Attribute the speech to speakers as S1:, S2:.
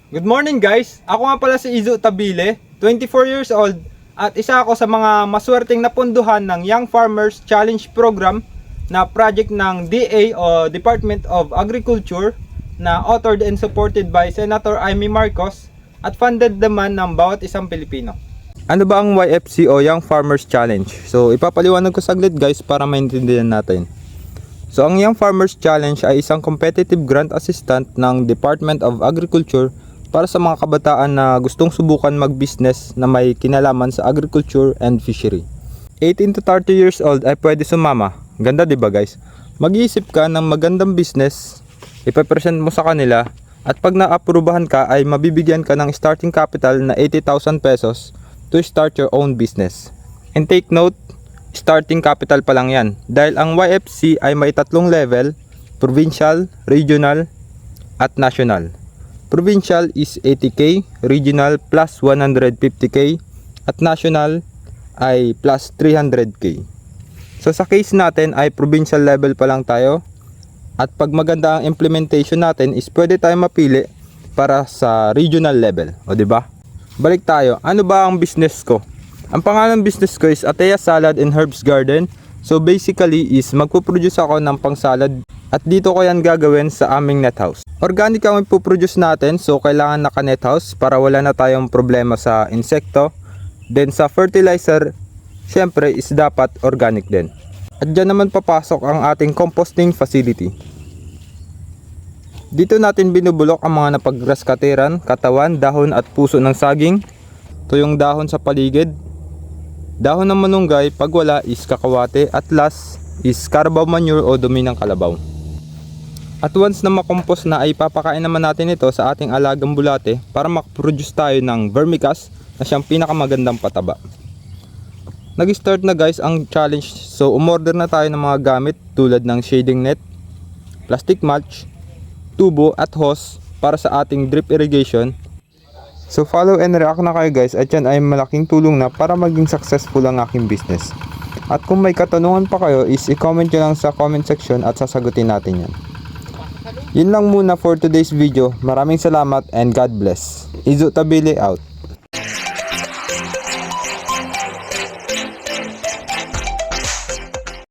S1: Good morning guys! Ako nga pala si Izu Tabile, 24 years old at isa ako sa mga maswerteng napunduhan ng Young Farmers Challenge Program na project ng DA o Department of Agriculture na authored and supported by Senator Amy Marcos at funded naman ng bawat isang Pilipino. Ano ba ang YFC o Young Farmers Challenge? So ipapaliwanag ko saglit guys para maintindihan natin. So ang Young Farmers Challenge ay isang competitive grant assistant ng Department of Agriculture para sa mga kabataan na gustong subukan mag-business na may kinalaman sa agriculture and fishery. 18 to 30 years old ay pwede sumama. Ganda 'di ba guys? Mag-iisip ka ng magandang business, ipe-present mo sa kanila at pag naaprubahan ka ay mabibigyan ka ng starting capital na 80,000 pesos to start your own business. And take note, starting capital pa lang yan dahil ang YFC ay may tatlong level, provincial, regional at national. Provincial is 80k, regional plus 150k, at national ay plus 300k. So sa case natin ay provincial level pa lang tayo. At pag maganda ang implementation natin is pwede tayo mapili para sa regional level. O diba? Balik tayo. Ano ba ang business ko? Ang pangalan ng business ko is Atea Salad and Herbs Garden. So basically is magpo-produce ako ng pang-salad at dito ko yan gagawin sa aming net house. Organic ang ipoproduce natin, so kailangan naka net house para wala na tayong problema sa insekto. Then sa fertilizer, syempre is dapat organic din. At dyan naman papasok ang ating composting facility. Dito natin binubulok ang mga napag-grass katiran, katawan, dahon at puso ng saging, tuyong dahon sa paligid, dahon ng manunggay, pag wala is kakawate, at last is carabao manure o dumi ng kalabaw. At once na makompos na ay papakain naman natin ito sa ating alagang bulate para makaproduce tayo ng vermicast na siyang pinakamagandang pataba. Nag-start na guys ang challenge, so umorder na tayo ng mga gamit tulad ng shading net, plastic mulch, tubo at hose para sa ating drip irrigation. So follow and react na kayo guys at yan ay malaking tulong na para maging successful ang aking business. At kung may katanungan pa kayo is i-comment nyo lang sa comment section at sasagutin natin yan. Yun lang muna for today's video. Maraming salamat and God bless. Izu Tabile out.